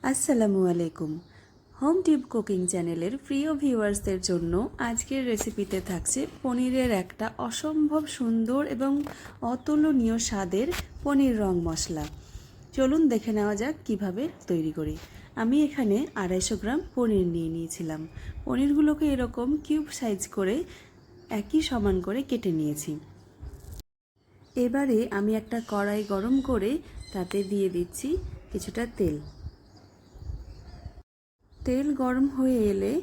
আসসালামু আলাইকুম। হোম টিপ কুকিং চ্যানেলের প্রিয় ভিউয়ার্সদের জন্য আজকের রেসিপিতে থাকছে পনিরের একটা অসম্ভব সুন্দর এবং অতুলনীয় স্বাদের পনির রং মশলা। চলুন দেখে নেওয়া যাক কিভাবে তৈরি করি। আমি এখানে 250 গ্রাম পনির নিয়ে নিয়েছিলাম। পনিরগুলোকে এরকম কিউব সাইজ করে একই সমান করে কেটে নিয়েছি। এবারে আমি একটা কড়াই গরম করে তাতে দিয়ে দিচ্ছি কিছুটা তেল। তেল গরম হয়ে এলে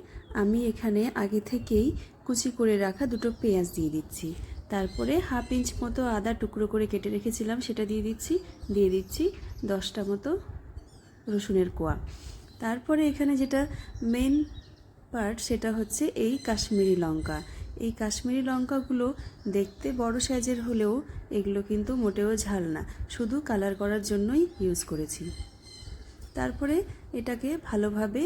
আমি এখানে আগে থেকেই কুচি করে রাখা দুটো পেঁয়াজ দিয়ে দিচ্ছি। তারপরে হাফ ইঞ্চ মতো আদা টুকরো করে কেটে রেখেছিলাম সেটা দিয়ে দিচ্ছি 10টা মতো রসুনের কোয়া। তারপরে এখানে যেটা মেন পার্ট সেটা হচ্ছে এই কাশ্মীরি লঙ্কা। এই কাশ্মীরি লঙ্কাগুলো দেখতে বড় সাইজের হলেও এগুলো কিন্তু মোটেও ঝাল না, শুধু কালার করার জন্যই ইউজ করেছি। তারপরে এটাকে ভালোভাবে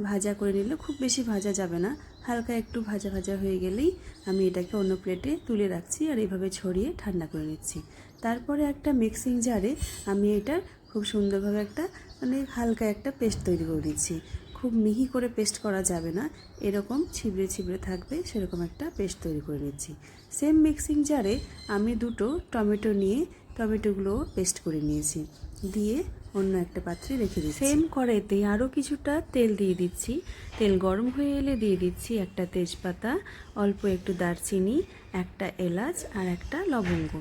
ভাজা করে নিলে, খুব বেশি ভাজা যাবে না, হালকা একটু ভাজা ভাজা হয়ে গেলেই আমি এটাকে অন্য প্লেটে তুলে রাখছি আর এইভাবে ছড়িয়ে ঠান্ডা করে নিচ্ছি। তারপরে একটা মিক্সিং জারে আমি এটার খুব সুন্দরভাবে একটা হালকা একটা পেস্ট তৈরি করে দিচ্ছি। খুব মিহি করে পেস্ট করা যাবে না, এরকম ছিবড়ে ছিবড়ে থাকবে সেরকম একটা পেস্ট তৈরি করে নিচ্ছি। সেম মিক্সিং জারে আমি দুটো টমেটো নিয়ে টমেটোগুলো পেস্ট করে নিয়েছি, দিয়ে অন্য একটা পাত্রে রেখে দিচ্ছি। সেম কড়াইতে আরও কিছুটা তেল দিয়ে দিচ্ছি। তেল গরম হয়ে এলে দিয়ে দিচ্ছি একটা তেজপাতা, অল্প একটু দারচিনি, একটা এলাচ আর একটা লবঙ্গ।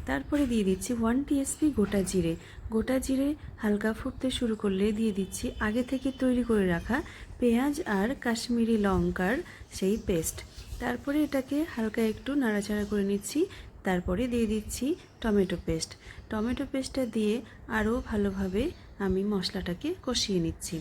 তারপরে দিয়ে দিচ্ছি 1 টিএসপি গোটা জিরে হালকা ফুটতে শুরু করলে দিয়ে দিচ্ছি আগে থেকে তৈরি করে রাখা পেঁয়াজ আর কাশ্মীরি লঙ্কার সেই পেস্ট। তারপরে এটাকে হালকা একটু নাড়াচাড়া করে নিচ্ছি। তারপরে দিয়ে দিচ্ছি টমেটো পেস্টটা দিয়ে আরও ভালোভাবে আমি মশলাটাকে কষিয়ে নিচ্ছি।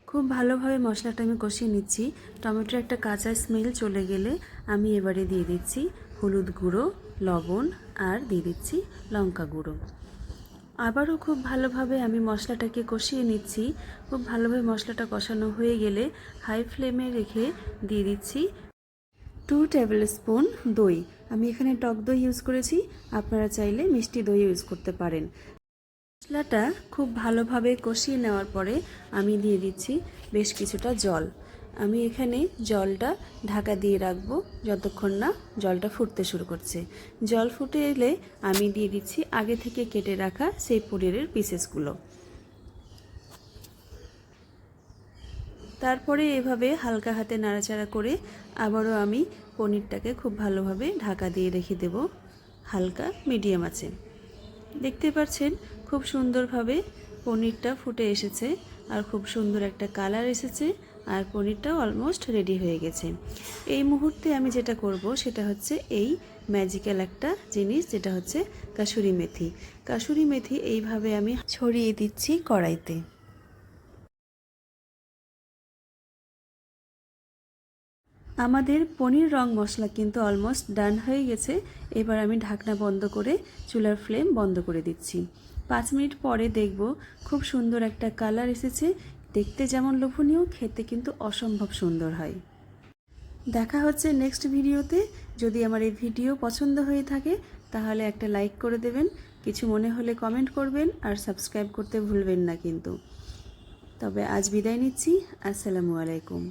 খুব ভালোভাবে মশলাটা আমি কষিয়ে নিচ্ছি। টমেটোর একটা কাঁচা স্মেল চলে গেলে আমি এবারে দিয়ে দিচ্ছি হলুদ গুঁড়ো, লবণ আর দিয়ে দিচ্ছি লঙ্কা গুঁড়ো। আবারও খুব ভালোভাবে আমি মশলাটাকে কষিয়ে নিচ্ছি। খুব ভালোভাবে মশলাটা কষানো হয়ে গেলে হাই ফ্লেমে রেখে দিয়ে দিচ্ছি 2 টেবিল স্পুন দই। আমি এখানে টক দই ইউজ করেছি, আপনারা চাইলে মিষ্টি দই ইউজ করতে পারেন। মশলাটা খুব ভালোভাবে কষিয়ে নেওয়ার পরে আমি দিয়ে দিচ্ছি বেশ কিছুটা জল। আমি এখানে জলটা ঢাকা দিয়ে রাখবো যতক্ষণ না জলটা ফুটতে শুরু করছে। জল ফুটে এলে আমি দিয়ে দিচ্ছি আগে থেকে কেটে রাখা সেই পনিরের পিসেসগুলো। তারপরে এভাবে হালকা হাতে নাড়াচাড়া করে আবারও আমি পনিরটাকে খুব ভালোভাবে ঢাকা দিয়ে রেখে দেব হালকা মিডিয়াম আঁচে। দেখতে পাচ্ছেন খুব সুন্দরভাবে পনিরটা ফুটে এসেছে আর খুব সুন্দর একটা কালার এসেছে আর পনিরটাও অলমোস্ট রেডি হয়ে গেছে। এই মুহূর্তে আমি যেটা করব সেটা হচ্ছে এই ম্যাজিক্যাল একটা জিনিস, যেটা হচ্ছে কাসুরি মেথি এইভাবে আমি ছড়িয়ে দিচ্ছি কড়াইতে। আমাদের পনির রং মশলা কিন্তু অলমোস্ট ডান হয়ে গেছে। এবার আমি ঢাকনা বন্ধ করে চুলার ফ্লেম বন্ধ করে দিচ্ছি। 5 মিনিট পরে দেখব খুব সুন্দর একটা কালার এসেছে। দেখতে যেমন লোভনীয়, খেতে কিন্তু অসম্ভব সুন্দর হয়। দেখা হচ্ছে নেক্সট ভিডিওতে। যদি আমার এই ভিডিও পছন্দ হয়ে থাকে তাহলে একটা লাইক করে দেবেন, কিছু মনে হলে কমেন্ট করবেন আর সাবস্ক্রাইব করতে ভুলবেন না কিন্তু। তবে আজ বিদায় নিচ্ছি। আসসালামু আলাইকুম।